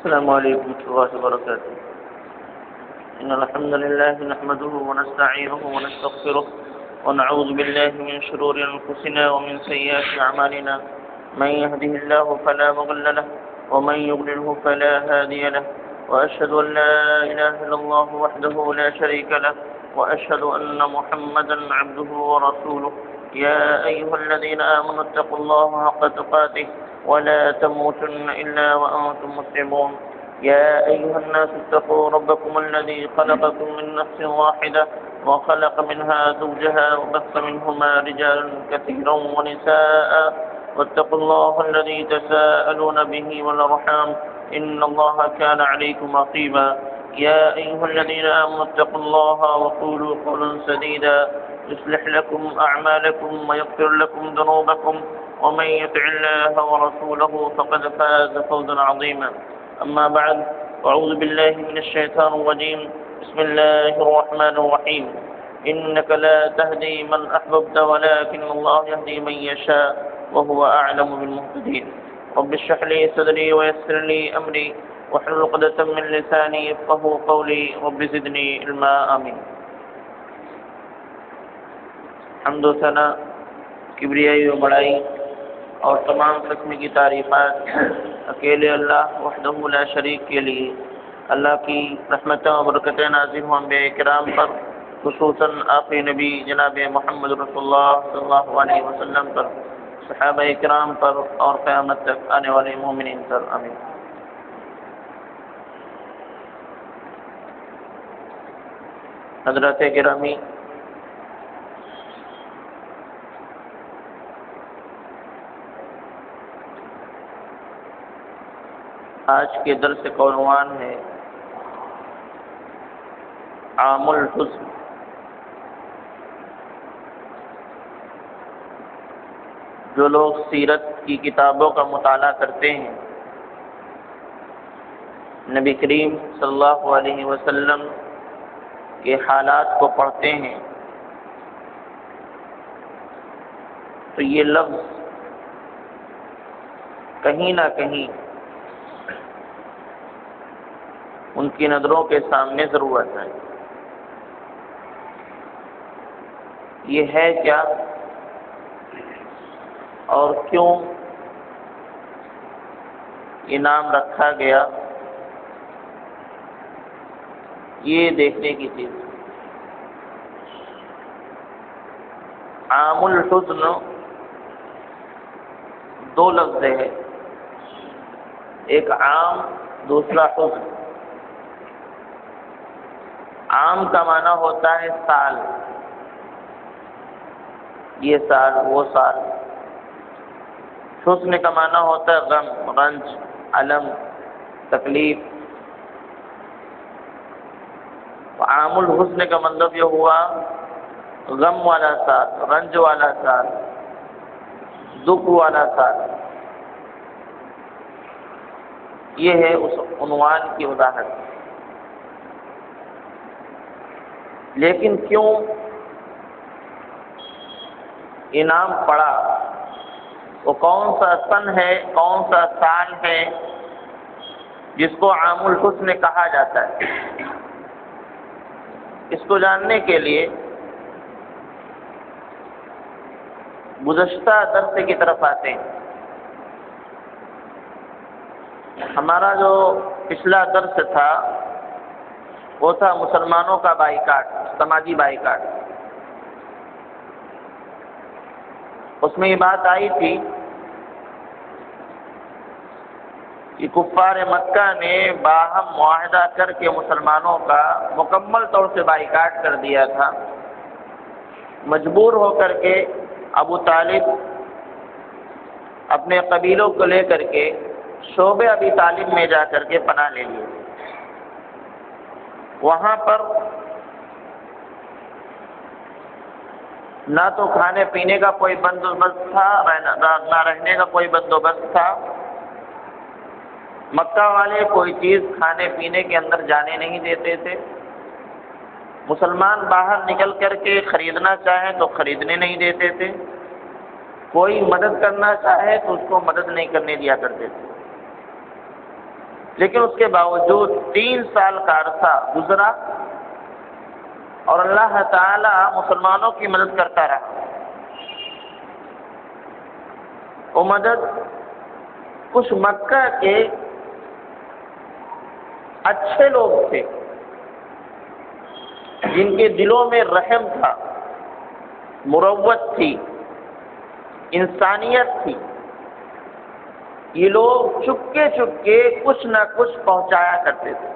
السلام علیکم ورحمۃ اللہ وبرکاتہ. إن الحمد لله نحمده ونستعينه ونستغفره ونعوذ بالله من شرور أنفسنا ومن سيئات أعمالنا. من يهده الله فلا مضل له ومن يضلله فلا هادي له. وأشهد أن لا إله إلا الله وحده لا شريك له وأشهد أن محمدا عبده ورسوله. يا أيها الذين آمنوا اتقوا الله حق تقاته ولا تموتن إلا وأنتم مسلمون. يا أيها الناس اتقوا ربكم الذي خلقكم من نفس واحدة وخلق منها زوجها وبث منهما رجالا كثيرا ونساء واتقوا الله الذي تساءلون به والأرحام إن الله كان عليكم رقيبا. يا أيها الذين آمنوا اتقوا الله وقولوا قولا سديدا يصلح لكم أعمالكم ويغفر لكم ذنوبكم ومن يطع الله ورسوله فقد فاز فوزا عظيما. أما بعد أعوذ بالله من الشيطان الرجيم. بسم الله الرحمن الرحيم. إنك لا تهدي من أحببت ولكن الله يهدي من يشاء وهو أعلم بالمهتدين. رب اشرح لي صدري ويسر لي أمري واحلل عقدة من لساني يفقهوا قولي رب زدني علما. آمين. حمد و ثنا کبریائی و بڑائی اور تمام قسم کی تعریفات اکیلے اللہ وحدہ لا شریک کے لیے. اللہ کی رحمتیں و برکتیں نازل ہوں انبیاء کرام پر، خصوصاً آخری نبی جناب محمد رسول اللہ صلی اللہ علیہ وسلم پر، صحابہ کرام پر اور قیامت تک آنے والے مومنین پر. آمین. حضرات گرامی، آج کے درس کا عنوان ہے عام الحزن. جو لوگ سیرت کی کتابوں کا مطالعہ کرتے ہیں، نبی کریم صلی اللہ علیہ وسلم کے حالات کو پڑھتے ہیں، تو یہ لفظ کہیں نہ کہیں ان کی نظروں کے سامنے ضرور آتا ہے. یہ ہے کیا اور کیوں یہ نام رکھا گیا، یہ دیکھنے کی چیز. عام الحزن دو لفظ ہے، ایک عام دوسرا حزن. عام کا معنی ہوتا ہے سال، یہ سال وہ سال. حزن کا معنی ہوتا ہے غم، رنج، الم، تکلیف. عام الحزن کا مطلب یہ ہوا غم والا سال، رنج والا سال، دکھ والا سال. یہ ہے اس عنوان کی وضاحت. لیکن کیوں انعام پڑا، وہ کون سا سن ہے، کون سا سال ہے جس کو عام الحزن کہا جاتا ہے؟ اس کو جاننے کے لیے گزشتہ درس کی طرف آتے ہیں. ہمارا جو پچھلا درس تھا وہ تھا مسلمانوں کا بائیکاٹ، سماجی بائیکاٹ. اس میں یہ بات آئی تھی کہ کفار مکہ نے باہم معاہدہ کر کے مسلمانوں کا مکمل طور سے بائیکاٹ کر دیا تھا. مجبور ہو کر کے ابو طالب اپنے قبیلوں کو لے کر کے شعب ابی طالب میں جا کر کے پناہ لے لیے. وہاں پر نہ تو کھانے پینے کا کوئی بندوبست تھا، نہ رہنے کا کوئی بندوبست تھا. مکہ والے کوئی چیز کھانے پینے کے اندر جانے نہیں دیتے تھے. مسلمان باہر نکل کر کے خریدنا چاہیں تو خریدنے نہیں دیتے تھے. کوئی مدد کرنا چاہے تو اس کو مدد نہیں کرنے دیا کرتے تھے. لیکن اس کے باوجود 3 سال کا عرصہ گزرا اور اللہ تعالی مسلمانوں کی مدد کرتا رہا۔ وہ مدد کچھ مکہ کے اچھے لوگ تھے جن کے دلوں میں رحم تھا، مروت تھی، انسانیت تھی، یہ لوگ چپکے چپکے کچھ نہ کچھ پہنچایا کرتے تھے،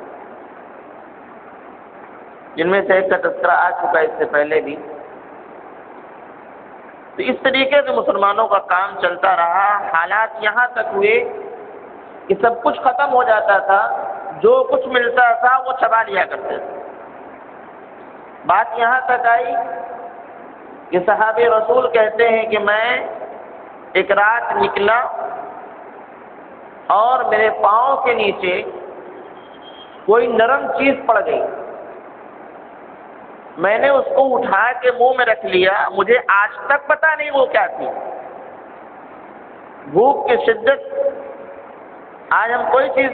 جن میں سے ایک کا تذکرہ آ چکا ہے اس سے پہلے بھی۔ تو اس طریقے سے مسلمانوں کا کام چلتا رہا، حالات یہاں تک ہوئے کہ سب کچھ ختم ہو جاتا تھا، جو کچھ ملتا تھا وہ چبا لیا کرتے تھے۔ بات یہاں تک آئی کہ صحابہ رسول کہتے ہیں کہ میں ایک رات نکلا اور میرے پاؤں کے نیچے کوئی نرم چیز پڑ گئی، میں نے اس کو اٹھا کے منہ میں رکھ لیا، مجھے آج تک پتہ نہیں وہ کیا تھی۔ بھوک کی شدت، آج ہم کوئی چیز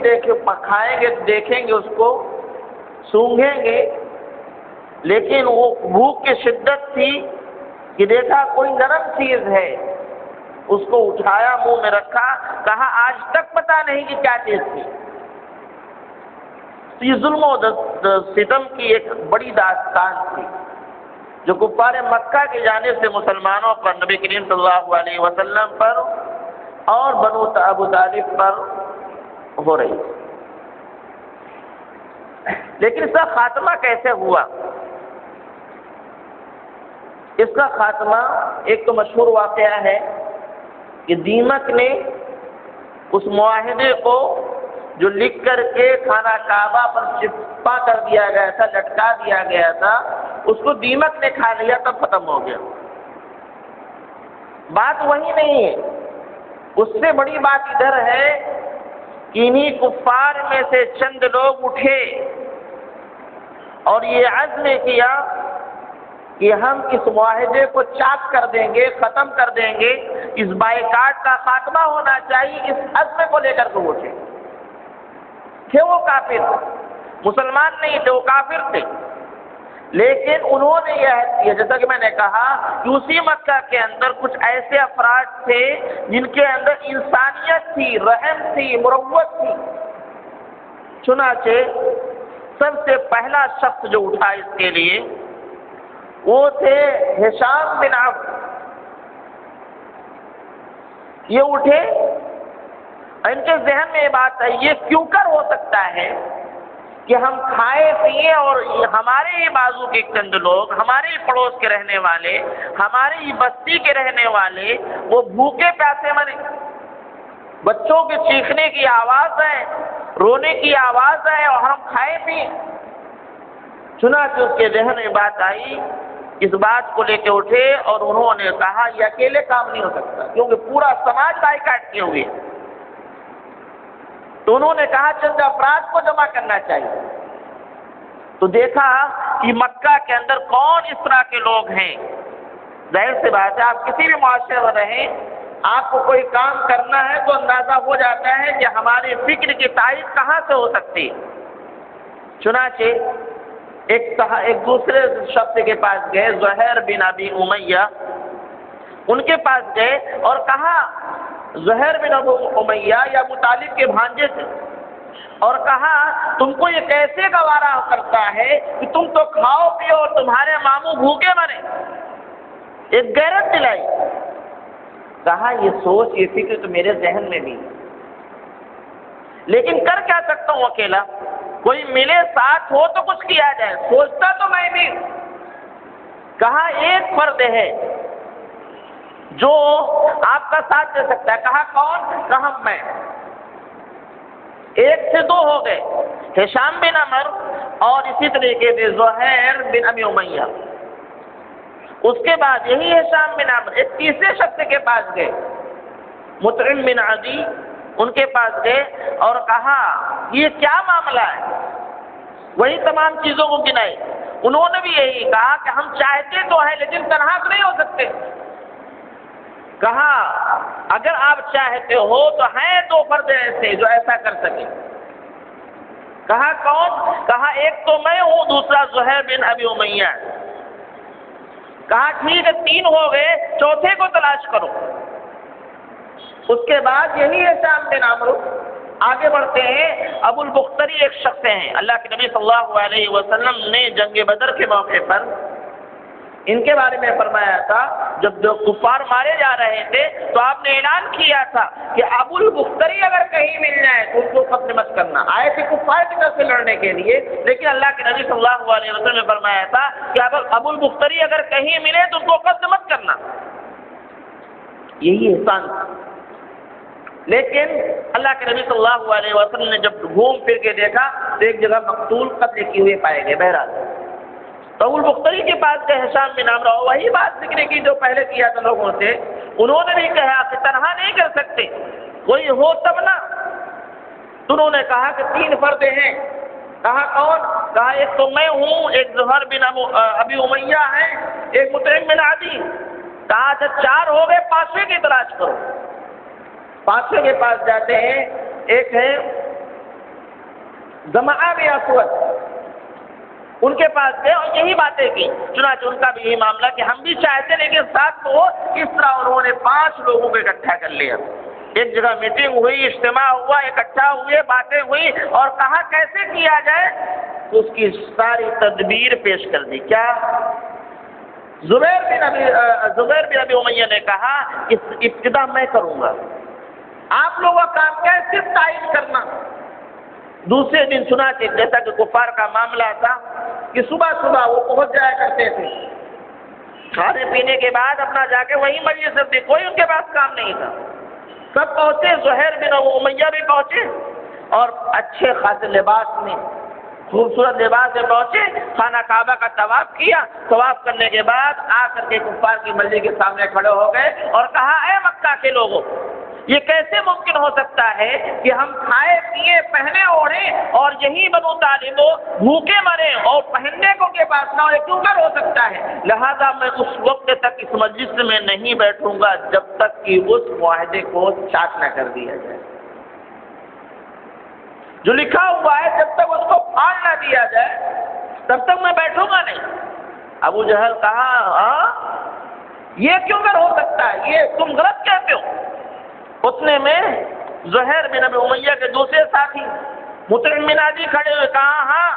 کھائیں گے دیکھیں گے اس کو، سونگھیں گے، لیکن وہ بھوک کی شدت تھی کہ دیکھا کوئی نرم چیز ہے، اس کو اٹھایا منہ میں رکھا، کہا آج تک پتہ نہیں کہ کیا چیز تھی۔ تو یہ ظلم و ستم کی ایک بڑی داستان تھی جو کفار مکہ کی جانب سے مسلمانوں پر، نبی کریم صلی اللہ علیہ وسلم پر اور بنو ابو طالب پر ہو رہی۔ لیکن اس کا خاتمہ کیسے ہوا؟ اس کا خاتمہ ایک تو مشہور واقعہ ہے کہ دیمک نے اس معاہدے کو جو لکھ کر کے خانہ کعبہ پر چپا کر دیا گیا تھا، لٹکا دیا گیا تھا، اس کو دیمک نے کھا لیا، تب ختم ہو گیا۔ بات وہی نہیں ہے، اس سے بڑی بات ادھر ہے کہ انہی کفار میں سے چند لوگ اٹھے اور یہ عزم کیا کہ ہم اس معاہدے کو چاک کر دیں گے، ختم کر دیں گے، اس بائیکاٹ کا خاتمہ ہونا چاہیے، اس عزم کو لے کر کے اٹھے۔ تھے وہ کافر، مسلمان نہیں تھے، وہ کافر تھے، لیکن انہوں نے یہ عہد کیا، جیسا کہ میں نے کہا کہ اسی مکہ کے اندر کچھ ایسے افراد تھے جن کے اندر انسانیت تھی، رحم تھی، مروت تھی۔ چنانچہ سب سے پہلا شخص جو اٹھا اس کے لیے وہ تھے ہشام بن عوف۔ یہ اٹھے، ان کے ذہن میں یہ بات ہے، یہ کیوں کر ہو سکتا ہے کہ ہم کھائے پیے اور ہمارے ہی بازو کے چند لوگ، ہمارے ہی پڑوس کے رہنے والے، ہماری ہی بستی کے رہنے والے، وہ بھوکے پیاسے مرے، بچوں کے چیخنے کی آواز ہے، رونے کی آواز ہے، اور ہم کھائے پیے۔ چنانچہ اس کے ذہن میں بات آئی، اس بات کو لے کے اٹھے اور انہوں نے کہا یہ اکیلے کام نہیں ہو سکتا، کیونکہ پورا سماج بائیکاٹ کیے ہوئے۔ تو انہوں نے کہا چند افراد کو جمع کرنا چاہیے۔ تو دیکھا کہ مکہ کے اندر کون اس طرح کے لوگ ہیں۔ ظاہر سی بات ہے، آپ کسی بھی معاشرے میں رہیں، آپ کو کوئی کام کرنا ہے تو اندازہ ہو جاتا ہے کہ ہماری فکر کی تائید کہاں سے ہو سکتی۔ چنانچہ ایک دوسرے شخص کے پاس گئے، زہیر بن ابی امیہ، ان کے پاس گئے اور کہا، زہیر بن ابو امیہ یا ابو طالب کے بھانجے تھے، اور کہا تم کو یہ کیسے گوارا کرتا ہے کہ تم تو کھاؤ پیو اور تمہارے ماموں بھوکے مرے۔ ایک غیرت دلائی، کہا یہ سوچ، یہ فکر تو میرے ذہن میں بھی، لیکن کر کیا سکتا ہوں اکیلا، کوئی ملے ساتھ ہو تو کچھ کیا جائے، سوچتا تو میں بھی۔ کہا ایک فرد ہے جو آپ کا ساتھ دے سکتا ہے۔ کہا کون؟ کہا میں۔ ایک سے دو ہو گئے، ہشام بن عمر اور اسی طریقے سے زہیر بن ابی امیہ۔ اس کے بعد یہی ہشام بن عمر ایک تیسرے شخص کے پاس گئے، مطعم بن عدی، ان کے پاس گئے اور کہا یہ کیا معاملہ ہے، وہی تمام چیزوں کو گنائی۔ انہوں نے بھی یہی کہا کہ ہم چاہتے تو ہیں لیکن تنہا تو نہیں ہو سکتے۔ کہا اگر آپ چاہتے ہو تو ہیں دو فرد ایسے جو ایسا کر سکیں۔ کہا کون؟ کہا ایک تو میں ہوں، دوسرا زہیر بن ابی امیہ ہے۔ کہا ٹھیک ہے 3 ہو گئے، چوتھے کو تلاش کرو۔ اس کے بعد یہی ہے ہشام بن عمرو۔ آگے بڑھتے ہیں، ابو البختری ایک شخص ہیں، اللہ کے نبی صلی اللہ علیہ وسلم نے جنگ بدر کے موقع پر ان کے بارے میں فرمایا تھا، جب جو کفار مارے جا رہے تھے تو آپ نے اعلان کیا تھا کہ ابو البختری اگر کہیں مل جائے تو اس کو قتل مت کرنا۔ آئے تھے کفار کی طرف سے لڑنے کے لیے، لیکن اللہ کے نبی صلی اللہ علیہ وسلم نے فرمایا تھا کہ ابو البختری اگر کہیں ملے تو اس کو قتل مت کرنا۔ یہی احسان تھا۔ لیکن اللہ کے نبی صلی اللہ علیہ وسلم نے جب گھوم پھر کے دیکھا تو ایک جگہ مقتول قتل کیے ہوئے پائے گئے۔ بہرحال تو ابو البختری کے پاس گئے ہشام بن عمرو، وہی بات ذکر کی جو پہلے کیا تھا لوگوں سے۔ انہوں نے بھی کہا کہ تنہا نہیں کر سکتے، کوئی ہو تب نا۔ تو انہوں نے کہا کہ 3 فرد ہیں۔ کہا کون؟ کہا ایک تو میں ہوں، ایک زہیر بن ابی امیہ ہے، ایک مطعم بن عدی۔ کہا اچھا 4 ہو گئے، 5ویں کی تلاش کرو۔ 5ویں کے پاس جاتے ہیں، ایک ہے ضمعہ بن اسود، ان کے پاس گئے اور یہی باتیں کی۔ چنانچہ ان کا بھی یہی معاملہ کہ ہم بھی چاہتے لیکن ساتھ تو اس طرح انہوں نے 5 لوگوں کو اکٹھا کر لیا۔ ایک جگہ میٹنگ ہوئی، اجتماع ہوا، اکٹھا ہوئے، باتیں ہوئی اور کہا کیسے کیا جائے، تو اس کی ساری تدبیر پیش کر دی۔ کیا؟ زبیر بن ابی امیہ نے کہا کہ ابتدا میں کروں گا، آپ لوگوں کا کام کیا ہے؟ صرف تعین کرنا۔ دوسرے دن سنا کہ جیسا کہ کفار کا معاملہ تھا کہ صبح صبح وہ پہنچ جایا کرتے تھے، کھانے پینے کے بعد اپنا جا کے وہیں مجلس سے، کوئی ان کے پاس کام نہیں تھا۔ سب پہنچے، زہیر بن امیہ بھی پہنچے اور اچھے خاصے لباس میں، خوبصورت لباس میں پہنچے، خانہ کعبہ کا طواف کیا۔ طواف کرنے کے بعد آ کر کے کفار کی مسجد کے سامنے کھڑے ہو گئے اور کہا اے مکہ کے لوگوں، یہ کیسے ممکن ہو سکتا ہے کہ ہم کھائے پیے پہنے اوڑھے اور یہی بنو طالب بھوکے مرے اور پہننے کو کے پاس نہ ہو؟ کیوں کر ہو سکتا ہے؟ لہذا میں اس وقت تک اس مجلس میں نہیں بیٹھوں گا جب تک کہ اس معاہدے کو چاک نہ کر دیا جائے، جو لکھا ہوا ہے جب تک اس کو پھاڑ نہ دیا جائے تب تک میں بیٹھوں گا نہیں۔ ابو جہل کہا ہاں یہ کیوں کر ہو سکتا ہے، یہ تم غلط کہتے ہو۔ اتنے میں زہیر بن ابی امیہ کے دوسرے ساتھی مطعم بن عدی کھڑے ہوئے، کہا ہاں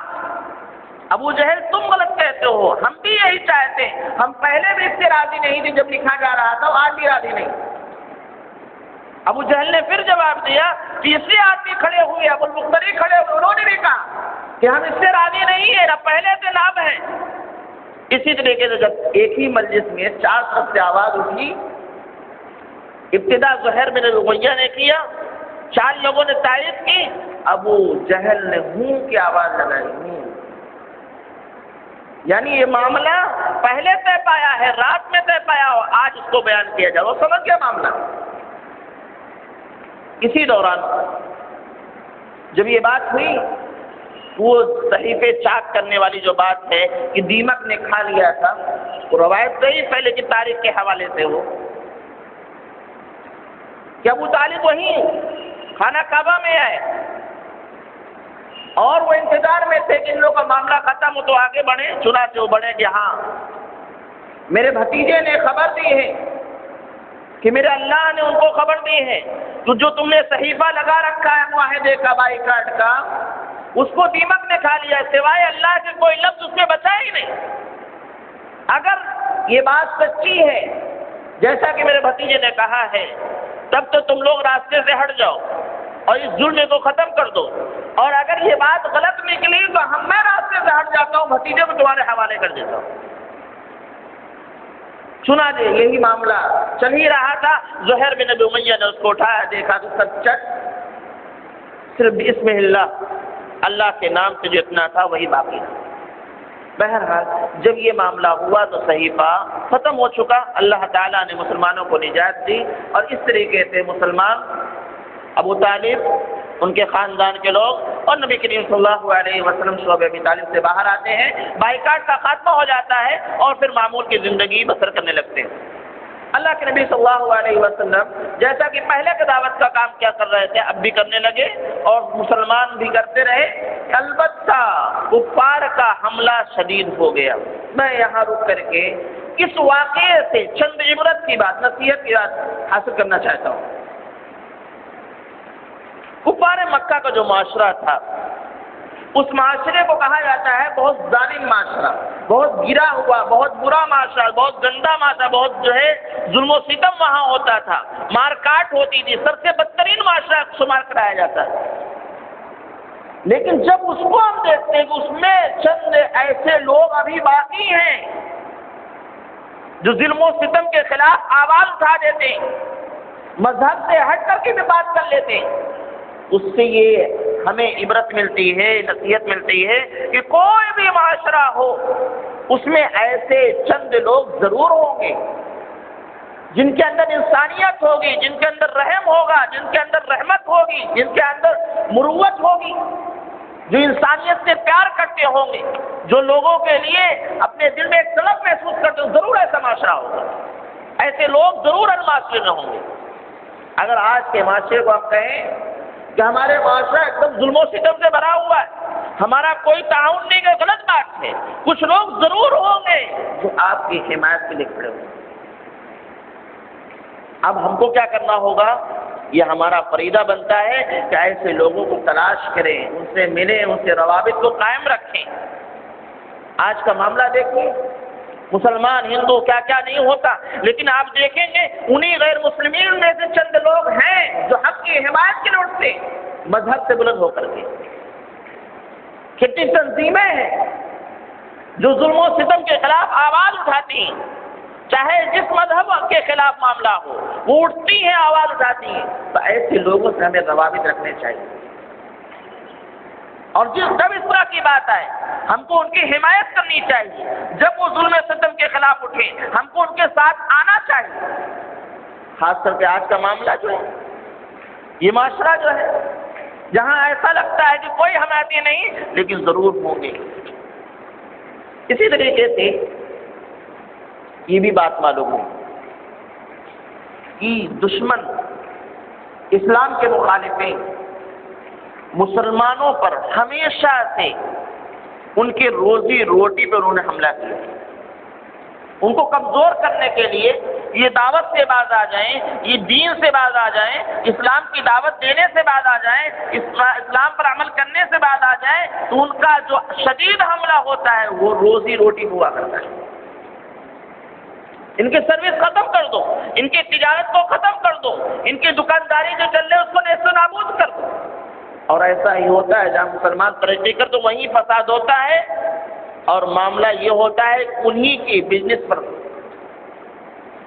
ابو جہل تم غلط کہتے ہو، ہم بھی یہی چاہتے ہیں، ہم پہلے بھی اس سے راضی نہیں تھے جب لکھا جا رہا تھا، آج بھی راضی نہیں۔ ابو جہل نے پھر جواب دیا، تیسرے آدمی کھڑے ہوئے، ابو البختری کھڑے ہوئے، انہوں نے بھی کہا کہ ہم اس سے راضی نہیں ہیں، نہ پہلے سے لاب ہیں۔ اسی طریقے سے جب ایک ہی مجلس میں 4 طرف سے آواز اٹھی، ابتدا زہیر بن ابی امیہ نے کیا، 4 لوگوں نے تائید کی، ابو جہل نے ہوں کی آواز لگائی، ہوں۔ یعنی یہ معاملہ پہلے طے پایا ہے، رات میں طے پایا ہو، آج اس کو بیان کیا جائے، وہ سمجھ گیا معاملہ۔ اسی دوران جب یہ بات ہوئی، وہ صحیفے چاک کرنے والی جو بات ہے کہ دیمک نے کھا لیا تھا، وہ روایت گئی پہلے کی تاریخ کے حوالے سے، وہ کہ ابو طالب وہیں خانہ کعبہ میں آئے اور وہ انتظار میں تھے کہ ان لوگوں کا معاملہ ختم ہو تو آگے بڑھیں۔ چنانچہ وہ بڑھے کہ ہاں میرے بھتیجے نے خبر دی ہے کہ میرے اللہ نے ان کو خبر دی ہے، تو جو تم نے صحیفہ لگا رکھا ہے معاہدے کا، بائیکاٹ کا، اس کو دیمک نے کھا لیا، سوائے اللہ کے کوئی لفظ اس میں بچا ہی نہیں۔ اگر یہ بات سچی ہے جیسا کہ میرے بھتیجے نے کہا ہے، تب تو تم لوگ راستے سے ہٹ جاؤ اور اس ظلم کو ختم کر دو، اور اگر یہ بات غلط نکلی تو میں راستے سے ہٹ جاتا ہوں، بھتیجے کو تمہارے حوالے کر دیتا ہوں۔ سنا دے یہی معاملہ چل ہی رہا تھا، زہیر بن ابی امیہ نے اس کو اٹھایا، دیکھا تو سب چٹ، صرف بسم اللہ کے نام سے جو اتنا تھا وہی باقی تھا۔ بہرحال جب یہ معاملہ ہوا تو صحیفہ ختم ہو چکا، اللہ تعالیٰ نے مسلمانوں کو نجات دی، اور اس طریقے سے مسلمان، ابو طالب، ان کے خاندان کے لوگ اور نبی کریم صلی اللہ علیہ وسلم شعب ابی طالب سے باہر آتے ہیں، بائیکاٹ کا خاتمہ ہو جاتا ہے اور پھر معمول کی زندگی بسر کرنے لگتے ہیں۔ اللہ کے نبی صلی اللہ علیہ وسلم جیسا کہ پہلے کے دعوت کا کام کیا کر رہے تھے اب بھی کرنے لگے اور مسلمان بھی کرتے رہے، البتہ کفار کا حملہ شدید ہو گیا۔ میں یہاں رک کر کے اس واقعے سے چند عبرت کی بات، نصیحت کی بات حاصل کرنا چاہتا ہوں۔ کفار مکہ کا جو معاشرہ تھا، اس معاشرے کو کہا جاتا ہے بہت ظالم معاشرہ، بہت گرا ہوا، بہت برا معاشرہ، بہت گندا معاشرہ، بہت جو ہے ظلم و ستم وہاں ہوتا تھا، مار کاٹ ہوتی تھی، سب سے بدترین معاشرہ شمار کرایا جاتا ہے۔ لیکن جب اس کو ہم دیکھتے ہیں کہ اس میں چند ایسے لوگ ابھی باقی ہیں جو ظلم و ستم کے خلاف آواز اٹھا دیتے ہیں، مذہب سے ہٹ کر کے بھی بات کر لیتے ہیں، اس سے یہ ہمیں عبرت ملتی ہے، نصیحت ملتی ہے کہ کوئی بھی معاشرہ ہو اس میں ایسے چند لوگ ضرور ہوں گے جن کے اندر انسانیت ہوگی، جن کے اندر رحم ہوگا، جن کے اندر رحمت ہوگی، جن کے اندر مروت ہوگی، جو انسانیت سے پیار کرتے ہوں گے، جو لوگوں کے لیے اپنے دل میں ایک طلب محسوس کرتے ہوں، ضرور ایسا معاشرہ ہوگا، ایسے لوگ ضرور ہر معاشرے میں ہوں گے۔ اگر آج کے معاشرے کو آپ کہیں کہ ہمارے معاشرہ ایک دم ظلم و ستم سے بھرا ہوا ہے، ہمارا کوئی تعاون نہیں ہے، غلط بات ہے، کچھ لوگ ضرور ہوں گے جو آپ کی حمایت کے لیے کھڑے ہوں گے۔ اب ہم کو کیا کرنا ہوگا؟ یہ ہمارا فریضہ بنتا ہے کہ ایسے لوگوں کو تلاش کریں، ان سے ملیں، ان سے روابط کو قائم رکھیں۔ آج کا معاملہ دیکھیں، مسلمان ہندو کیا کیا نہیں ہوتا، لیکن آپ دیکھیں گے انہی غیر مسلمین میں سے چند لوگ ہیں جو حق کی حمایت کے لیے اٹھتے مذہب سے بلند ہو کر کے۔ کتنی تنظیمیں ہیں جو ظلم و ستم کے خلاف آواز اٹھاتی ہیں، چاہے جس مذہب کے خلاف معاملہ ہو وہ اٹھتی ہیں، آواز اٹھاتی ہیں۔ تو ایسے لوگوں سے ہمیں روابط رکھنے چاہیے، اور جب اس طرح کی بات آئے ہم کو ان کی حمایت کرنی چاہیے، جب وہ ظلم ستم کے خلاف اٹھیں ہم کو ان کے ساتھ آنا چاہیے۔ خاص کر کے آج کا معاملہ جو ہے، یہ معاشرہ جو ہے جہاں ایسا لگتا ہے کہ کوئی حمایتی نہیں لیکن ضرور ہوں گے۔ اسی طریقے سے یہ بھی بات معلوم ہو کہ دشمن اسلام کے مخالفین مسلمانوں پر ہمیشہ سے ان کے روزی روٹی پر انہوں نے حملہ کیا، ان کو کمزور کرنے کے لیے یہ دعوت سے باز آ جائیں، یہ دین سے باز آ جائیں، اسلام کی دعوت دینے سے باز آ جائیں، اسلام پر عمل کرنے سے باز آ جائیں، تو ان کا جو شدید حملہ ہوتا ہے وہ روزی روٹی ہوا کرتا ہے۔ ان کی سروس ختم کر دو، ان کی تجارت کو ختم کر دو، ان کی دکانداری جو چل رہے اس کو نیست و نابود کر دو۔ اور ایسا ہی ہوتا ہے جہاں مسلمان ترقی کر تو وہیں فساد ہوتا ہے، اور معاملہ یہ ہوتا ہے انہی کی بزنس پر،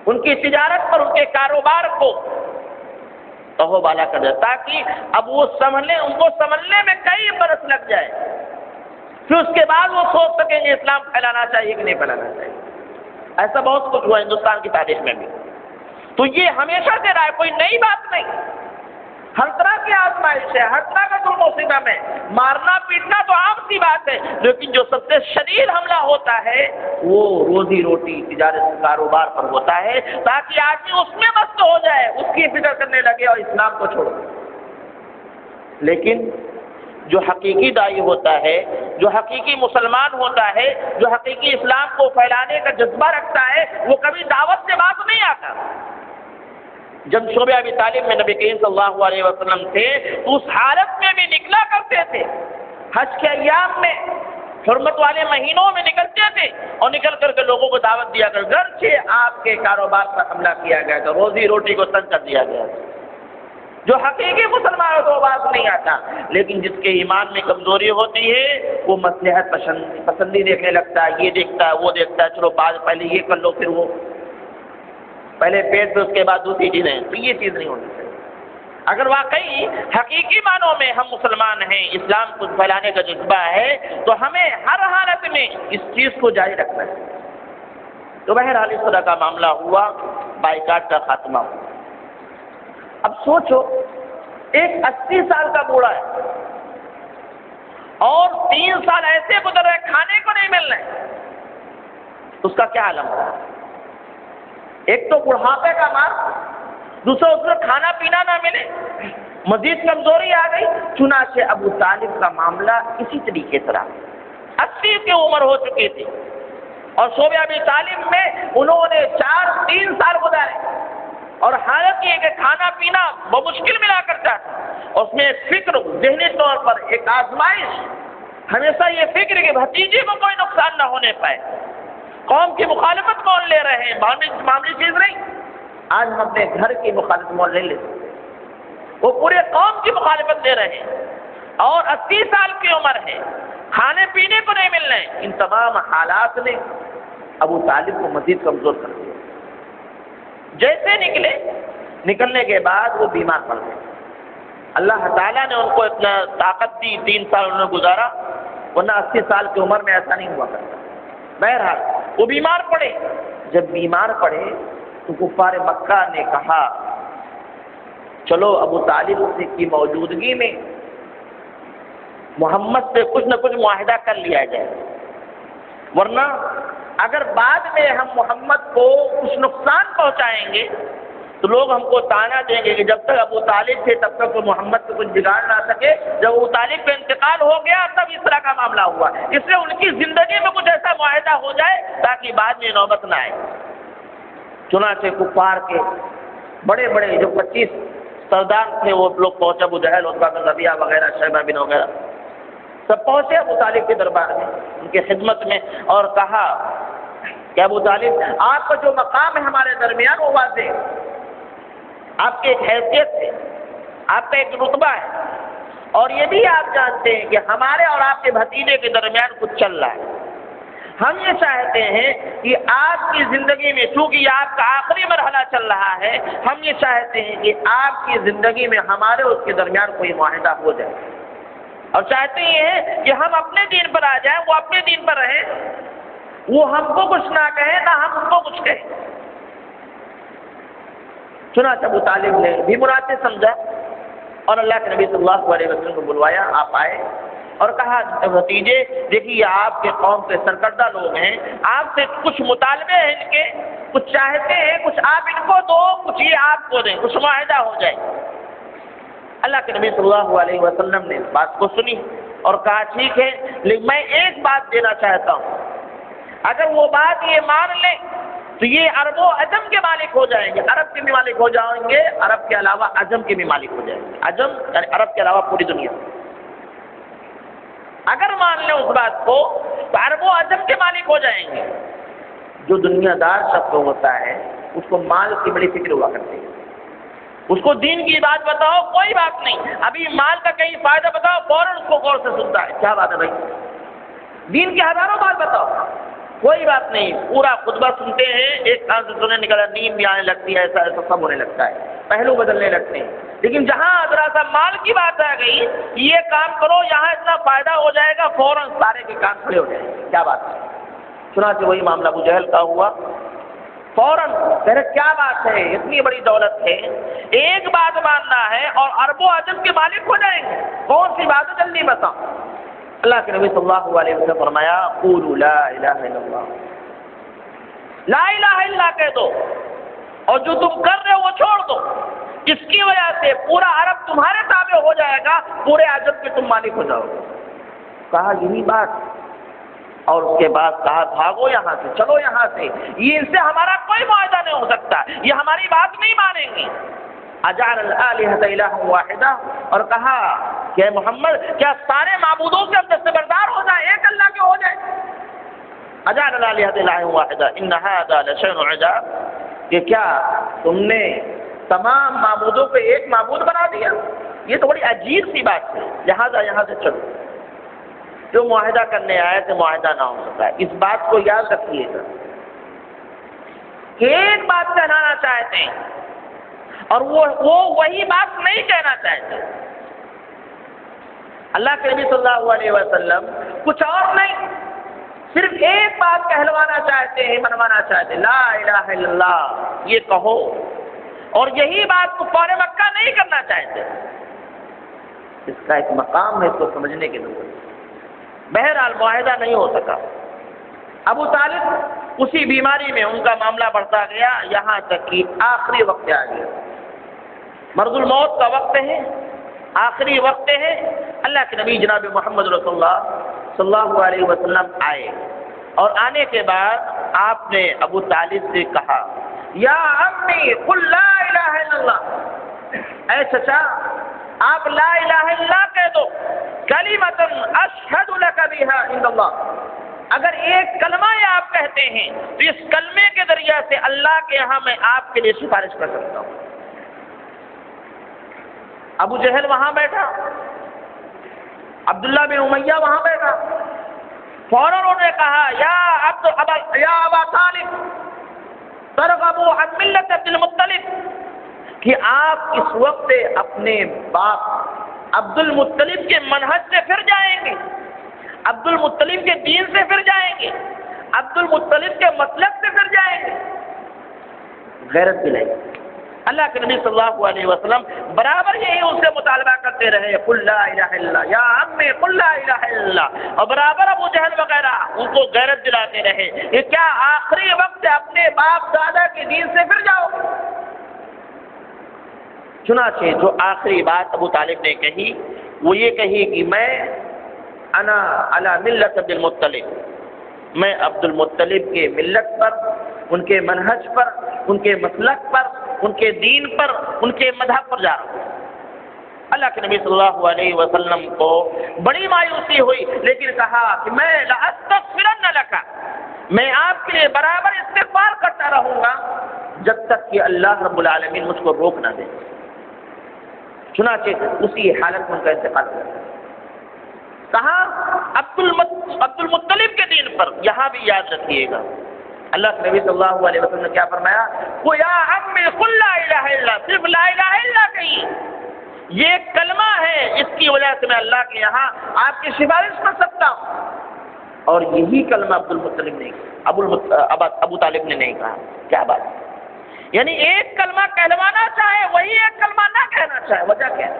ان کی تجارت پر، ان کے کاروبار کو تہو بالا کر دے، تاکہ اب وہ ان کو سنبھلنے میں کئی برس لگ جائے، پھر اس کے بعد وہ سوچ سکیں گے اسلام پھیلانا چاہیے کہ نہیں پھیلانا چاہیے۔ ایسا بہت کچھ ہوا ہندوستان کی تاریخ میں بھی۔ تو یہ ہمیشہ سے رہا ہے، کوئی نئی بات نہیں۔ ہر طرح کی آزمائش ہے، ہر طرح کا ظلم و ستم ہے، مارنا پیٹنا تو عام سی بات ہے، لیکن جو سب سے شدید حملہ ہوتا ہے وہ روزی روٹی، تجارت، کاروبار پر ہوتا ہے، تاکہ آدمی اس میں مست ہو جائے، اس کی فکر کرنے لگے اور اسلام کو چھوڑ دے۔ لیکن جو حقیقی داعی ہوتا ہے، جو حقیقی مسلمان ہوتا ہے، جو حقیقی اسلام کو پھیلانے کا جذبہ رکھتا ہے، وہ کبھی دعوت سے باز نہیں آتا۔ جب شعبہ ابی طالب میں نبی کریم صلی اللہ علیہ وسلم تھے تو اس حالت میں بھی نکلا کرتے تھے، حج کے ایام میں، حرمت والے مہینوں میں نکلتے تھے اور نکل کر کے لوگوں کو دعوت دیا کر، گرچہ آپ کے کاروبار پر حملہ کیا گیا تھا، روزی روٹی کو تنگ کر دیا گیا تھا۔ جو حقیقی مسلمان تو باز نہیں آتا، لیکن جس کے ایمان میں کمزوری ہوتی ہے وہ مصلحت پسندی دیکھنے لگتا ہے، یہ دیکھتا ہے، وہ دیکھتا ہے، چلو بعد پہلے یہ کر لو، پھر وہ، پہلے پیٹ پہ اس کے بعد دوسری چیزیں، تو یہ چیز نہیں ہونی چاہیے۔ اگر واقعی حقیقی معنوں میں ہم مسلمان ہیں، اسلام کو پھیلانے کا جذبہ ہے، تو ہمیں ہر حالت میں اس چیز کو جاری رکھنا ہے۔ تو بہرحال اس طرح کا معاملہ ہوا، بائیکاٹ کا خاتمہ ہوا۔ اب سوچو، ایک 80 سال کا بوڑھا ہے اور 3 سال ایسے گزر رہے کھانے کو نہیں مل رہے، اس کا کیا عالم ہوگا؟ ایک تو بڑھاپے کا مار، دوسرا اس میں کھانا پینا نہ ملے، مزید کمزوری آ گئی۔ چنانچہ ابو طالب کا معاملہ اسی طریقے سے رہا۔ 80 کی عمر ہو چکی تھی اور صوبہ ابی طالب میں انہوں نے 3 سال گزارے، اور حالت یہ کہ کھانا پینا بمشکل ملا کرتا تھا۔ اس میں ایک فکر، ذہنی طور پر ایک آزمائش، ہمیشہ یہ فکر کہ بھتیجے کو کوئی نقصان نہ ہونے پائے۔ قوم کی مخالفت کون لے رہے ہیں؟ معمولی چیز نہیں۔ آج ہم اپنے گھر کی مخالفت مول نہیں لیتے، وہ پورے قوم کی مخالفت لے رہے ہیں، اور 80 سال کی عمر ہے، کھانے پینے کو نہیں مل رہے۔ ان تمام حالات نے ابو طالب کو مزید کمزور کر دیا۔ جیسے نکلنے کے بعد وہ بیمار پڑ گئے۔ اللہ تعالیٰ نے ان کو اتنا طاقت دی، 3 سال انہوں نے گزارا، ورنہ 80 سال کی عمر میں ایسا نہیں ہوا کرتا۔ بہرحال وہ بیمار پڑے۔ جب بیمار پڑے تو کفار مکہ نے کہا چلو ابو طالب کی موجودگی میں محمد سے کچھ نہ کچھ معاہدہ کر لیا جائے، ورنہ اگر بعد میں ہم محمد کو کچھ نقصان پہنچائیں گے تو لوگ ہم کو طعنہ دیں گے کہ جب تک ابو طالب تھے تب تک تو محمد کو کچھ بگاڑ نہ سکے، جب ابو طالب کا انتقال ہو گیا تب اس طرح کا معاملہ ہوا۔ اس لیے ان کی زندگی میں کچھ ایسا معاہدہ ہو جائے تاکہ بعد میں نوبت نہ آئے۔ چنانچہ کفار کے بڑے بڑے جو 25 سردار تھے وہ لوگ پہنچے، ابو جہل، عتبہ بن ربیعہ وغیرہ، شیبہ بن وغیرہ، سب پہنچے ابو طالب کے دربار میں، ان کی خدمت میں، اور کہا کہ ابو طالب آپ کا جو مقام ہے ہمارے درمیان وہ واضح ہے، آپ کی ایک حیثیت ہے، آپ کا ایک رتبہ ہے، اور یہ بھی آپ جانتے ہیں کہ ہمارے اور آپ کے بھتیجے کے درمیان کچھ چل رہا ہے۔ ہم یہ چاہتے ہیں کہ آپ کی زندگی میں، چونکہ یہ آپ کا آخری مرحلہ چل رہا ہے، ہم یہ چاہتے ہیں کہ آپ کی زندگی میں ہمارے اس کے درمیان کوئی معاہدہ ہو جائے، اور چاہتے یہ ہیں کہ ہم اپنے دین پر آ جائیں، وہ اپنے دین پر رہیں، وہ ہم کو کچھ نہ کہیں نہ ہم ان کو کچھ کہیں۔ چنانچہ ابو طالب نے بھی مناسب سمجھا اور اللہ کے نبی صلی اللہ علیہ وسلم کو بلوایا، آپ آئے اور کہا بھتیجے دیکھیے آپ کے قوم کے سرکردہ لوگ ہیں، آپ سے کچھ مطالبے ہیں، ان کے کچھ چاہتے ہیں، کچھ آپ ان کو دو، کچھ یہ آپ کو دیں، کچھ معاہدہ ہو جائے۔ اللہ کے نبی صلی اللہ علیہ وسلم نے اس بات کو سنی اور کہا ٹھیک ہے، لیکن میں ایک بات دینا چاہتا ہوں، اگر وہ بات یہ مان لیں تو یہ عرب و عجم کے مالک ہو جائیں گے، عرب کے بھی مالک ہو جائیں گے، عرب کے علاوہ عجم کے بھی مالک ہو جائیں گے، عجم یعنی عرب کے علاوہ پوری دنیا۔ اگر مان لیں اس بات کو تو عرب و عجم کے مالک ہو جائیں گے۔ جو دنیا دار شخص ہوتا ہے اس کو مال کی بڑی فکر ہوا کرتی ہے، اس کو دین کی بات بتاؤ کوئی بات نہیں، ابھی مال کا کہیں فائدہ بتاؤ فوراً اس کو غور سے سنتا ہے، کیا بات ہے بھائی، دین کی ہزاروں بات بتاؤ کوئی بات نہیں، پورا خطبہ سنتے ہیں، ایک کان سے سننے نکلا، نیند بھی آنے لگتی ہے، ایسا ایسا سب ہونے لگتا ہے، پہلو بدلنے لگتے ہیں، لیکن جہاں ذرا سا مال کی بات آ گئی، یہ کام کرو یہاں اتنا فائدہ ہو جائے گا، فوراً سارے کے کان کھڑے ہو جائیں گے، کیا بات ہے۔ چنانچہ وہی معاملہ ابو جہل کا ہوا، فوراً کہہ کیا بات ہے، اتنی بڑی دولت ہے، ایک بات ماننا ہے اور عرب و عجم کے مالک ہو جائیں گے، کون سی بات ہے جلدی بتاؤ۔ اللہ کے نبی صلی اللہ علیہ وسلم فرمایا قولوا لا الہ الا اللہ، لا الہ الا کہہ دو، اور جو تم کر رہے ہو وہ چھوڑ دو، اس کی وجہ سے پورا عرب تمہارے تابع ہو جائے گا، پورے عجم کے تم مالک ہو جاؤ گے۔ کہا یہی بات، اور اس کے بعد کہا بھاگو یہاں سے، چلو یہاں سے، یہ ان سے ہمارا کوئی معاہدہ نہیں ہو سکتا، یہ ہماری بات نہیں مانیں گے۔ اجعل الآلہۃ الہ واحدہ، اور کہا کہ محمد کیا سارے معبودوں سے ہم دستبردار ہو جائیں، ایک اللہ کے ہو جائیں؟ اجعل الآلہۃ الہ واحدہ ان ھذا لشیء عجاب، کہ کیا تم نے تمام معبودوں کو ایک معبود بنا دیا؟ یہ تو بڑی عجیب سی بات ہے، لہٰذا یہاں سے چلو، جو معاہدہ کرنے آئے تھے معاہدہ نہ ہو سکا۔ اس بات کو یاد رکھیے گا کہ ایک بات کہنا چاہتے ہیں اور وہ وہی بات نہیں کہنا چاہتے۔ اللہ کے نبی صلی اللہ علیہ وسلم کچھ اور نہیں، صرف ایک بات کہلوانا چاہتے ہیں، منوانا چاہتے ہیں، لا الہ الا اللہ، یہ کہو، اور یہی بات کفار مکہ نہیں کرنا چاہتے۔ اس کا ایک مقام ہے، اس کو سمجھنے کی ضرورت ہے۔ بہرحال معاہدہ نہیں ہو سکا۔ ابو طالب اسی بیماری میں ان کا معاملہ بڑھتا گیا یہاں تک کہ آخری وقت آ گیا، مرض الموت کا وقت ہے، آخری وقت ہے۔ اللہ کے نبی جناب محمد رسول اللہ صلی اللہ علیہ وسلم آئے، اور آنے کے بعد آپ نے ابو طالب سے کہا یا عمی قل لا الہ الا اللہ، اے چچا آپ لا الہ الا اللہ کہہ دو، کلمۃ اشہد لک بہا عند اللہ، اگر ایک کلمہ یہ آپ کہتے ہیں تو اس کلمے کے ذریعے سے اللہ کے یہاں میں آپ کے لیے سفارش کر سکتا ہوں۔ ابو جہل وہاں بیٹھا، عبداللہ بن امیہ وہاں بیٹھا، فوراً انہوں نے کہا یا ابا طالب ترغب عن ملت عبد المطلب، کہ آپ اس وقت اپنے باپ عبد المطلب کے منہج سے پھر جائیں گے، عبد المطلب کے دین سے پھر جائیں گے، عبد المطلب کے مسلک سے پھر جائیں گے۔ غیرت دلائی۔ اللہ کے نبی صلی اللہ علیہ وسلم برابر یہی ان سے مطالبہ کرتے رہے، قل لا الہ الا اللہ یا عمی قل لا الہ الا اللہ، اور برابر ابو جہل وغیرہ ان کو غیرت دلاتے رہے کہ کیا آخری وقت اپنے باپ دادا کے دین سے پھر جاؤ گے؟ چنانچہ جو آخری بات ابو طالب نے کہی وہ یہ کہی کہ میں انا علی ملت عبد المطلب، میں عبد المطلب کے ملت پر، ان کے منہج پر، ان کے مسلک پر، ان کے دین پر، ان کے مذہب پر جا رہا ہوں۔ اللہ کے نبی صلی اللہ علیہ وسلم کو بڑی مایوسی ہوئی، لیکن کہا کہ میں لأستغفرن لک، میں آپ کے لیے برابر استغفار کرتا رہوں گا جب تک کہ اللہ رب العالمین مجھ کو روک نہ دے۔ چنانچہ اسی حالت میں ان کا انتقال ہوا۔ کہاں؟ عبد المطلب کے دین پر۔ یہاں بھی یاد رکھیے گا اللہ کے نبی صلی اللہ علیہ وسلم نے کیا فرمایا؟ وہ یا عمی قل لا الہ الا اللہ، صرف لا الہ الا اللہ کہیے، یہ ایک کلمہ ہے اس کی وجہ سے میں اللہ کے یہاں آپ کی سفارش کر سکتا ہوں۔ اور یہی کلمہ عبد المطلب نے، ابو طالب نے نہیں کہا۔ کیا بات ہے؟ یعنی ایک کلمہ کہلوانا چاہے وہی ایک کلمہ نہ کہنا چاہے، وجہ کیا ہے؟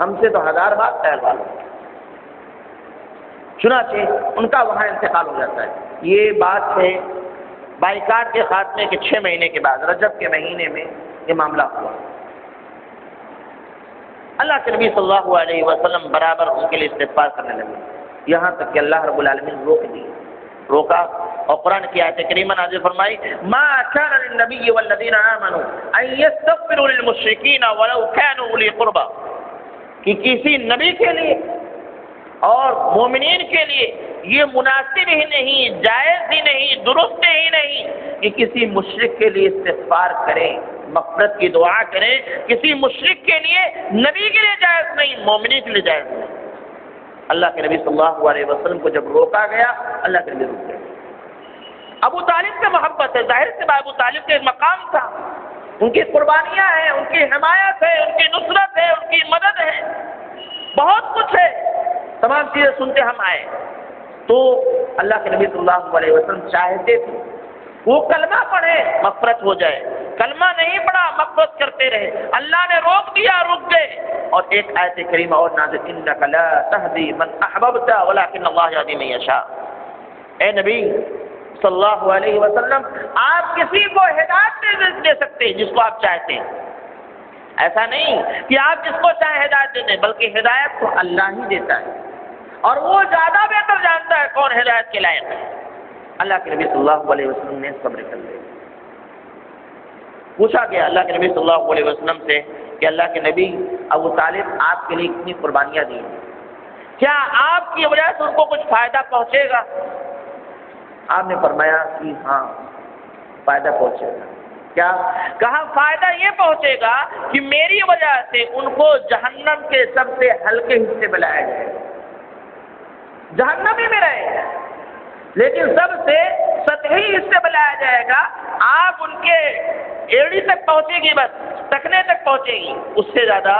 ہم سے تو ہزار بات کہلوا لو۔ چنانچہ ان کا وہاں انتقال ہو جاتا ہے۔ یہ بات ہے بائیکاٹ کے خاتمے کے 6 مہینے کے بعد، رجب کے مہینے میں یہ معاملہ ہوا۔ اللہ کے نبی صلی اللہ علیہ وسلم برابر ان کے لیے استغفار کرنے لگے، یہاں تک کہ اللہ رب العالمین روکا اور قرآن کی آیت کریمہ نازل فرمائی ما كان للنبي والذين آمنوا ان يستغفروا للمشركين ولو كانوا اولي قربى، کہ کسی نبی کے لیے اور مومنین کے لیے یہ مناسب ہی نہیں، جائز ہی نہیں، درست ہی نہیں کہ کسی مشرک کے لیے استغفار کریں، مغفرت کی دعا کریں۔ کسی مشرک کے لیے، نبی کے لیے جائز نہیں، مومنین کے لیے جائز نہیں۔ اللہ کے نبی صلی اللہ علیہ وسلم کو جب روکا گیا، اللہ کے نبی رک گئے۔ ابو طالب سے محبت ہے، ظاہر سے ابو طالب کے مقام تھا، ان کی قربانیاں ہیں، ان کی حمایت ہے، ان کی نصرت ہے، ان کی مدد ہے، بہت کچھ ہے، تمام چیزیں سنتے ہم آئے۔ تو اللہ کے نبی صلی اللہ علیہ وسلم چاہتے تھے وہ کلمہ پڑھے مغفرت ہو جائے، کلمہ نہیں پڑھا مغفرت کرتے رہے، اللہ نے روک دیا، رک گئے۔ اور ایک آیت کریمہ اور نازل انک لا تہدی من احببت ولکن اللہ یہدی من یشاء، اے نبی صلی اللہ علیہ وسلم آپ کسی کو ہدایت نہیں دے سکتے جس کو آپ چاہتے ہیں، ایسا نہیں کہ آپ جس کو چاہیں ہدایت دے دیں، بلکہ ہدایت تو اللہ ہی دیتا ہے، اور وہ زیادہ بہتر جانتا ہے کون ہدایت کے لائق ہے۔ اللہ کے نبی صلی اللہ علیہ وسلم نے صبر کر لیا۔ پوچھا گیا اللہ کے نبی صلی اللہ علیہ وسلم سے کہ اللہ کے نبی ابو طالب آپ کے لیے کتنی قربانیاں دی ہیں، کیا آپ کی وجہ سے ان کو کچھ فائدہ پہنچے گا؟ آپ نے فرمایا کہ ہاں فائدہ پہنچے گا۔ کیا کہا؟ فائدہ یہ پہنچے گا کہ میری وجہ سے ان کو جہنم کے سب سے ہلکے حصے میں لایا جائے گا، جہنم ہی میں رہے گا، لیکن سب سے سطحی حصے میں لایا جائے گا، آپ ان کے ایڑی تک پہنچے گی، بس ٹکنے تک پہنچے گی، اس سے زیادہ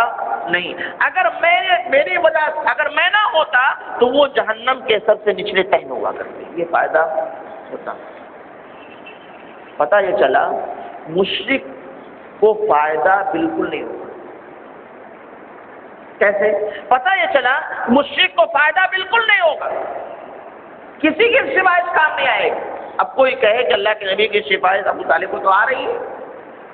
نہیں۔ اگر میری وجہ اگر میں نہ ہوتا تو وہ جہنم کے سب سے نچلے تہ میں ہوا کرتے، یہ فائدہ ہوتا۔ پتہ یہ چلا مشرک کو فائدہ بالکل نہیں ہوگا۔ کیسے پتہ یہ چلا؟ مشرک کو فائدہ بالکل نہیں ہوگا، کسی کی سوائش کام نہیں آئے گی۔ اب کوئی کہے کہ اللہ کے نبی کی سفارش ابو طالب کو تو آ رہی ہے،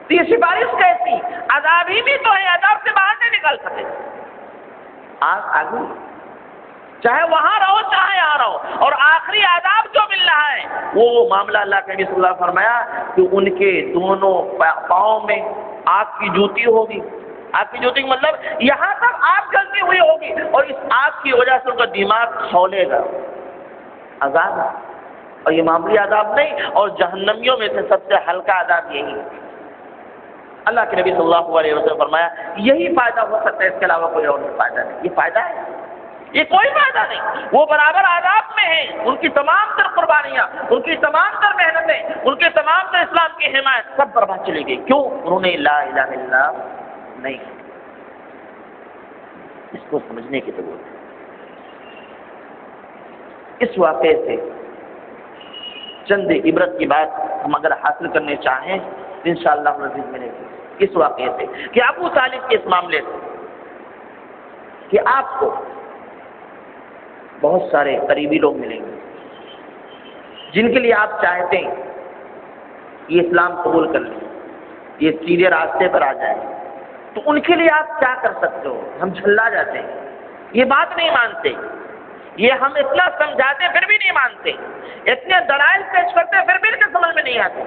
تو یہ سفارش کیسی؟ عذاب ہی بھی تو ہے، عذاب سے باہر نہیں نکل سکے، آگ آگے چاہے وہاں رہو چاہے یہاں رہو، اور آخری عذاب جو مل رہا ہے وہ معاملہ اللہ کے نبی صلی اللہ علیہ وسلم فرمایا کہ ان کے دونوں پاؤں میں آگ کی جوتی ہوگی۔ آگ کی جوتی کا مطلب یہاں تک آگ جلتی ہوئی ہوگی، اور اس آگ کی وجہ سے ان کا دماغ کھولے گا، عذاب ہے، اور یہ معمولی عذاب نہیں، اور جہنمیوں میں سے سب سے ہلکا عذاب یہی ہے۔ اللہ کے نبی صلی اللہ علیہ وسلم فرمایا یہی فائدہ ہو سکتا ہے، اس کے علاوہ کوئی اور فائدہ نہیں، یہ فائدہ ہے، یہ کوئی فائدہ نہیں۔ وہ برابر عذاب میں ہیں، ان کی تمام تر قربانیاں، ان کی تمام تر محنتیں، ان کے تمام تر اسلام کی حمایت سب برباد چلی گئی، کیوں؟ انہوں نے لا الہ الا اللہ نہیں۔ اس کو سمجھنے کی ضرورت ہے۔ اس واقعے سے چند عبرت کی بات ہم اگر حاصل کرنے چاہیں تو انشاءاللہ مزید ملے گی اس واقعے سے کہ ابو طالب کے اس معاملے سے کہ آپ کو بہت سارے قریبی لوگ ملیں گے جن کے لیے آپ چاہتے ہیں یہ اسلام قبول کر لیں، یہ سیدھے راستے پر آ جائیں، تو ان کے لیے آپ کیا کر سکتے ہو؟ ہم جھلا جاتے ہیں، یہ بات نہیں مانتے، یہ ہم اتنا سمجھاتے پھر بھی نہیں مانتے، اتنے دلائل پیش کرتے پھر بھی ان کے سمجھ میں نہیں آتے۔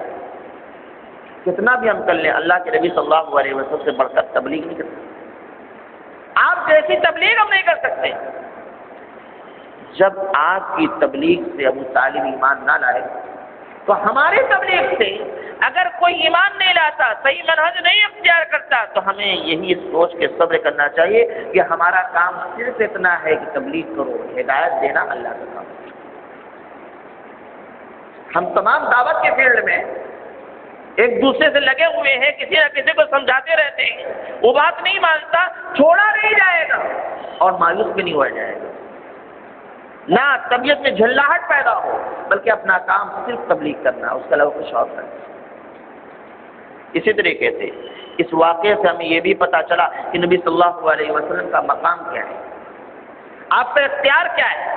کتنا بھی ہم کر لیں، اللہ کے نبی صلی اللہ علیہ وسلم سے بڑھ کر تبلیغ نہیں کر سکتے، آپ جیسی تبلیغ ہم نہیں کر سکتے۔ جب آپ کی تبلیغ سے ابو طالب ایمان نہ لائے تو ہماری تبلیغ سے اگر کوئی ایمان نہیں لاتا، صحیح منہج نہیں اختیار کرتا، تو ہمیں یہی سوچ کے صبر کرنا چاہیے کہ ہمارا کام صرف اتنا ہے کہ تبلیغ کرو، ہدایت دینا اللہ کا کام ہے۔ ہم تمام دعوت کے فیلڈ میں ایک دوسرے سے لگے ہوئے ہیں، کسی نہ کسی کو سمجھاتے رہتے ہیں، وہ بات نہیں مانتا، چھوڑا نہیں جائے گا اور مایوس بھی نہیں ہوا جائے گا، نہ طبیعت میں جھلاہٹ پیدا ہو، بلکہ اپنا کام صرف تبلیغ کرنا، اس کے علاوہ کچھ اور کرنا۔ اسی طریقے سے اس واقعے سے ہمیں یہ بھی پتہ چلا کہ نبی صلی اللہ علیہ وسلم کا مقام کیا ہے، آپ کا اختیار کیا ہے،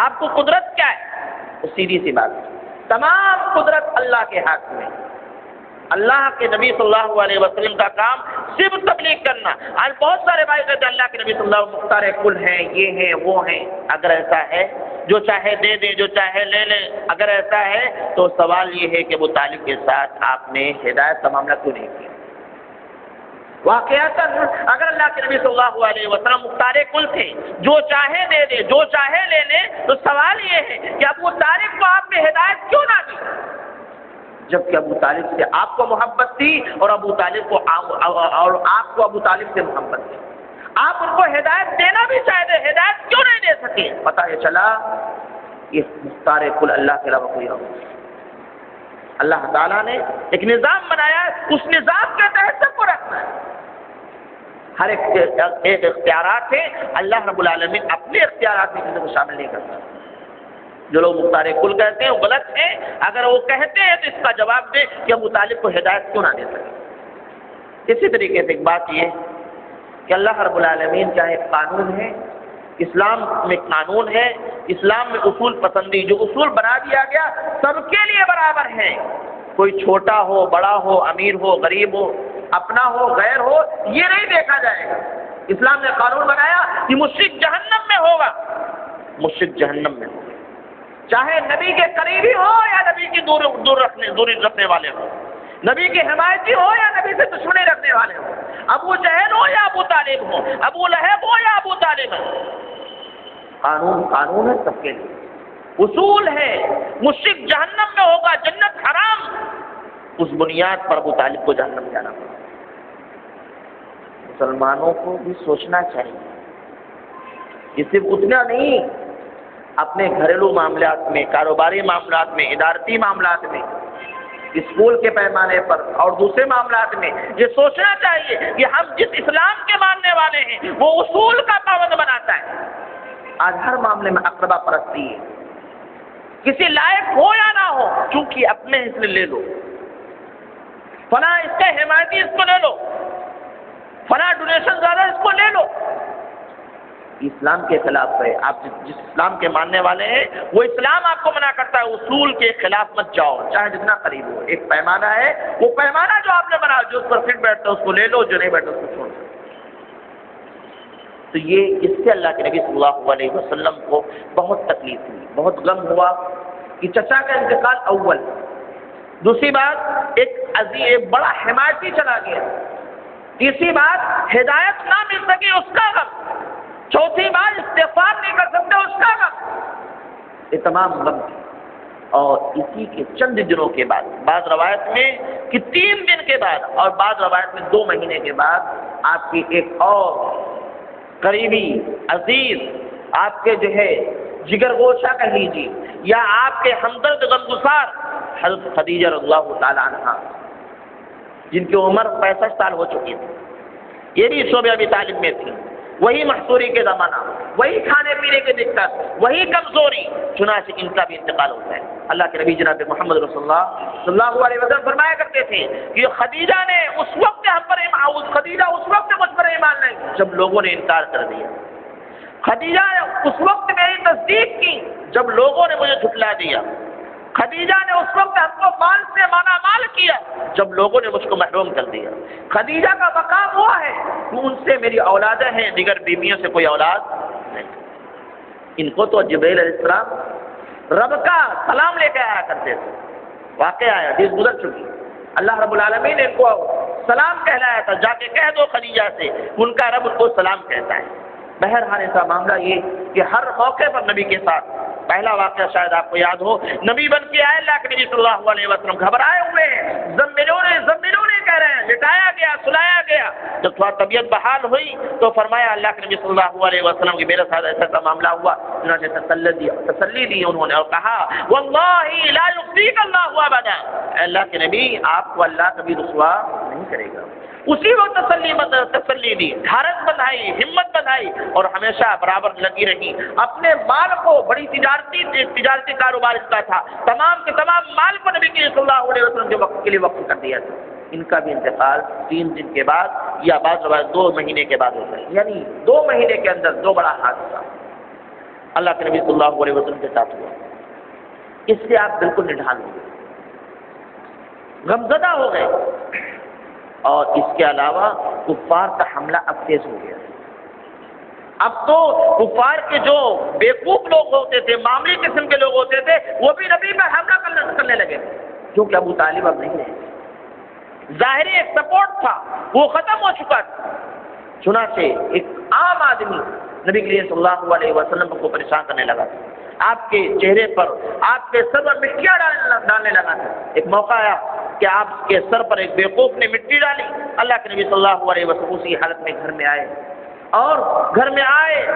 آپ کو قدرت کیا ہے۔ تو سیدھی سی بات، تمام قدرت اللہ کے ہاتھ میں، اللہ کے نبی صلی اللہ علیہ وسلم کا کام صرف تبلیغ کرنا۔ آج بہت سارے بھائی کہتے ہیں اللہ کے نبی صلی اللہ علیہ وسلم مختار کل ہیں، یہ ہیں وہ ہیں۔ اگر ایسا ہے جو چاہے دے دیں، جو چاہے لے لیں، اگر ایسا ہے تو سوال یہ ہے کہ ابو طالب کے ساتھ آپ نے ہدایت کا معاملہ کیوں نہیں کیا؟ واقعات اگر اللہ کے نبی صلی اللہ علیہ وسلم مختار کل تھے، جو چاہے دے دے، جو چاہے لے لیں، تو سوال یہ ہے کہ ابو طالب کو آپ نے ہدایت کیوں نہ دی؟ جبکہ ابو طالب سے آپ کو محبت تھی اور ابو طالب کو اور آپ کو ابو طالب سے محبت تھی، آپ ان کو ہدایت دینا بھی چاہتے، ہدایت کیوں نہیں دے سکے؟ پتہ یہ چلا یہ مختار کل اللہ کے علاوہ کوئی اور نہیں۔ اللہ تعالیٰ نے ایک نظام بنایا ہے، اس نظام کے تحت سب کو رکھنا ہے۔ ہر ایک اختیارات ہیں، اللہ رب العالمین اپنے اختیارات میں کسی کو شامل نہیں کرتا۔ جو لوگ مختار کل کہتے ہیں وہ غلط ہیں، اگر وہ کہتے ہیں تو اس کا جواب دیں کہ ابو طالب کو ہدایت کیوں نہ دے سکے۔ اسی طریقے سے ایک بات یہ کہ اللہ رب العالمین کا ایک قانون ہے، اسلام میں قانون ہے، اسلام میں اصول پسندی، جو اصول بنا دیا گیا سب کے لیے برابر ہیں، کوئی چھوٹا ہو، بڑا ہو، امیر ہو، غریب ہو، اپنا ہو، غیر ہو، یہ نہیں دیکھا جائے گا۔ اسلام نے قانون بنایا کہ مشرک جہنم میں ہوگا، مشرک جہنم میں ہوگا، چاہے نبی کے قریبی ہو یا نبی کی دوری رکھنے والے ہو، نبی کی حمایتی ہو یا نبی سے دشمنی رکھنے والے ہو، ابو جہل ہو یا ابو طالب ہو، ابو لہب ہو یا ابو طالب ہو، قانون ہے سب کے لیے، اصول ہے۔ مشرک جہنم میں ہوگا، جنت حرام، اس بنیاد پر ابو طالب کو جہنم جانا پڑا۔ مسلمانوں کو بھی سوچنا چاہیے، یہ صرف اتنا نہیں، اپنے گھریلو معاملات میں، کاروباری معاملات میں، ادارتی معاملات میں، اسکول کے پیمانے پر اور دوسرے معاملات میں یہ سوچنا چاہیے کہ ہم جس اسلام کے ماننے والے ہیں وہ اصول کا پابند بناتا ہے۔ آج ہر معاملے میں اقربا پرستی ہے، کسی لائق ہو یا نہ ہو، چونکہ اپنے حصے لے لو، فلاں اس کے حمایتی اس کو لے لو، فلاں ڈونیشن زیادہ اس کو لے لو، اسلام کے خلاف ہے. آپ جس اسلام کے ماننے والے ہیں وہ اسلام آپ کو منع کرتا ہے اصول کے خلاف مت جاؤ چاہے جتنا قریب ہو. ایک پیمانہ ہے، وہ پیمانہ جو آپ نے بنا جو اس پر فٹ بیٹھتا ہے اس کو لے لو، جو نہیں بیٹھتا اس کو چھوڑ دو. تو یہ اس سے اللہ کے نبی صلی اللہ علیہ وسلم کو بہت تکلیف ہوئی، بہت غم ہوا کہ چچا کا انتقال اول. دوسری بات ایک بڑا حمایتی چلا گیا. تیسری بات ہدایت نہ مل سکی اس کا غم. چوتھی بات استغفار نہیں کر سکتے اس کا غم. یہ تمام غم تھے. اور اسی کے چند دنوں کے بعد، بعض روایت میں کہ 3 دن کے بعد اور بعض روایت میں 2 مہینے کے بعد آپ کی ایک اور قریبی عزیز، آپ کے جو ہے جگر گوشہ کہہ لیجیے یا آپ کے ہمدرد غمگسار حضرت خدیجہ رضی اللہ تعالی عنہا، جن کی عمر 65 سال ہو چکی تھی، یہ بھی شعبہ ابی طالب میں تھی. وہی محصوری کے زمانہ، وہی کھانے پینے کی دقت، وہی کمزوری، چنانچہ ان کا بھی انتقال ہوتا ہے. اللہ کے نبی جناب محمد رسول اللہ صلی اللہ علیہ وسلم فرمایا کرتے تھے کہ خدیجہ نے اس وقت ہم پر خدیجہ اس وقت مجھ پر ایمان نہیں جب لوگوں نے انکار کر دیا. خدیجہ اس وقت میری تصدیق کی جب لوگوں نے مجھے جھٹلا دیا. خدیجہ نے اس وقت ہم کو مال سے مالا مال کیا جب لوگوں نے مجھ کو محروم کر دیا. خدیجہ کا مقام ہوا ہے کہ ان سے میری اولادیں ہیں، دیگر بیویوں سے کوئی اولاد نہیں. ان کو تو جبریل علیہ السلام رب کا سلام لے کے آیا کرتے تھے. واقعہ آیا، حدیث گزر چکی. اللہ رب العالمین نے ان کو سلام کہلایا تھا، جا کے کہہ دو خدیجہ سے ان کا رب ان کو سلام کہتا ہے. بہرحال ایسا معاملہ یہ کہ ہر موقع پر نبی کے ساتھ، پہلا واقعہ شاید آپ کو یاد ہو، نبی بن کے آئے اللہ کے نبی صلی اللہ علیہ وسلم گھبرائے ہوئے ہیں، زمبلونے کہہ رہے ہیں، لٹایا گیا، سلایا گیا. جب تھوڑا طبیعت بحال ہوئی تو فرمایا اللہ کے نبی صلی اللہ علیہ وسلم کہ میرے ساتھ ایسا معاملہ ہوا. چنانچہ تسلی دی انہوں نے اور کہا واللہ لا یخزیک اللہ ابدا، اللہ کے نبی آپ کو اللہ کبھی رسوا نہیں کرے گا. اسی وقت تسلی دی، دھارت بندھائی، ہمت بندھائی اور ہمیشہ برابر لگی رہی. اپنے مال کو، بڑی تجارتی کاروبار اس کا تھا، تمام کے تمام مال کو نبی صلی اللہ علیہ وسلم کے وقت کے لیے وقف کر دیا تھا. ان کا بھی انتقال 3 دن کے بعد یا بعض 2 مہینے کے بعد ہوتا ہے. یعنی 2 مہینے کے اندر 2 بڑا حادثہ اللہ کے نبی صلی اللہ علیہ وسلم کے ساتھ ہوا. اس سے آپ بالکل نڈھال ہو گئے، غمزدہ ہو گئے. اور اس کے علاوہ کفار کا حملہ اب تیز ہو گیا. اب تو کفار کے جو بیوقوف لوگ ہوتے تھے، معمولی قسم کے لوگ ہوتے تھے، وہ بھی نبی پر حملہ کرنے لگے کیونکہ ابو طالب اب نہیں رہے. ظاہری ایک سپورٹ تھا وہ ختم ہو چکا تھا. چنانچہ ایک عام آدمی نبی کریم صلی اللہ علیہ وسلم کو پریشان کرنے لگا تھا. آپ کے چہرے پر، آپ کے سر پر مٹیاں ڈالنے لگا تھا. ایک موقع آیا کہ آپ کے سر پر ایک بیوقوف نے مٹی ڈالی. اللہ کے نبی صلی اللہ علیہ وسلم اسی حالت میں گھر میں آئے اور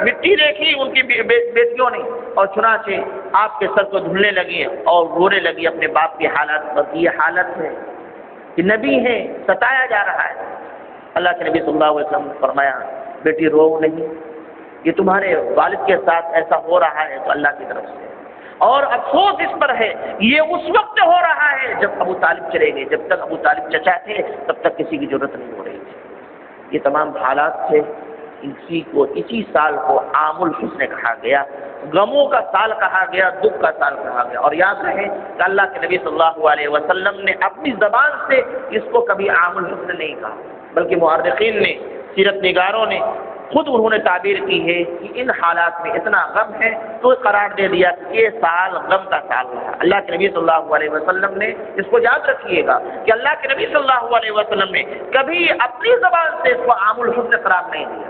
مٹی دیکھی ان کی بیٹیوں نے اور چنانچہ آپ کے سر کو دھلنے لگی اور رونے لگی اپنے باپ کی حالت. اور یہ حالت ہے کہ نبی ہے، ستایا جا رہا ہے. اللہ کے نبی صلی اللہ علیہ وسلم نے فرمایا بیٹی رو نہیں، یہ تمہارے والد کے ساتھ ایسا ہو رہا ہے تو اللہ کی طرف سے، اور افسوس اس پر ہے یہ اس وقت ہو رہا ہے جب ابو طالب چلے گئے. جب تک ابو طالب چچا تھے تب تک کسی کی ضرورت نہیں ہو رہی تھی. یہ تمام حالات تھے. اسی سال کو عام الحزن کہا گیا، غموں کا سال کہا گیا، دکھ کا سال کہا گیا. اور یاد رہے کہ اللہ کے نبی صلی اللہ علیہ وسلم نے اپنی زبان سے اس کو کبھی عام الحزن نہیں کہا، بلکہ مؤرخین نے، سیرت نگاروں نے خود انہوں نے تعبیر کی ہے کہ ان حالات میں اتنا غم ہے تو قرار دے دیا کہ یہ سال غم کا سال رہا. اللہ کے نبی صلی اللہ علیہ وسلم نے اس کو یاد رکھیے گا کہ اللہ کے نبی صلی اللہ علیہ وسلم نے کبھی اپنی زبان سے اس کو عام الحزن قرار نہیں دیا.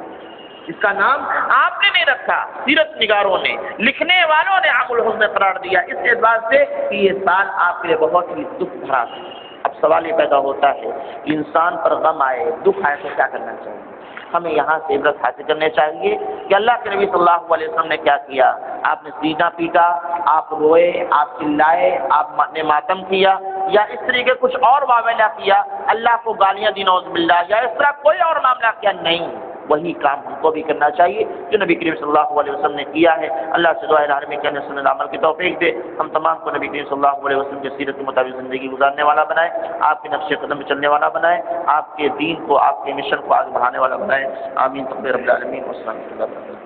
اس کا نام آپ نے نہیں رکھا، سیرت نگاروں نے، لکھنے والوں نے عام الحزن قرار دیا اس اعتبار سے کہ یہ سال آپ کے لیے بہت ہی دکھ بھرا تھا. اب سوال یہ پیدا ہوتا ہے انسان پر غم آئے، دکھ آئے تو کیا کرنا چاہیے؟ ہمیں یہاں سے عبرت حاصل کرنے چاہیے کہ اللہ کے نبی صلی اللہ علیہ وسلم نے کیا کیا. آپ نے سینہ پیٹا، آپ روئے، آپ چلائے، آپ نے ماتم کیا یا اس طریقے کچھ اور معاملہ کیا، اللہ کو گالیاں دی نعوذ باللہ، یا اس طرح کوئی اور معاملہ کیا؟ نہیں. وہی کام ہم کو بھی کرنا چاہیے جو نبی کریم صلی اللہ علیہ وسلم نے کیا ہے۔ اللہ سے دعا العالمین کے سنت عمل کی توفیق دے، ہم تمام کو نبی کریم صلی اللہ علیہ وسلم کی سیرت کے مطابق زندگی گزارنے والا بنائے، آپ کے نقش قدم پہ چلنے والا بنائے، آپ کے دین کو، آپ کے مشن کو آگے بڑھانے والا بنائے۔ آمین تقبیر رب العالمین۔ والسلام علیکم۔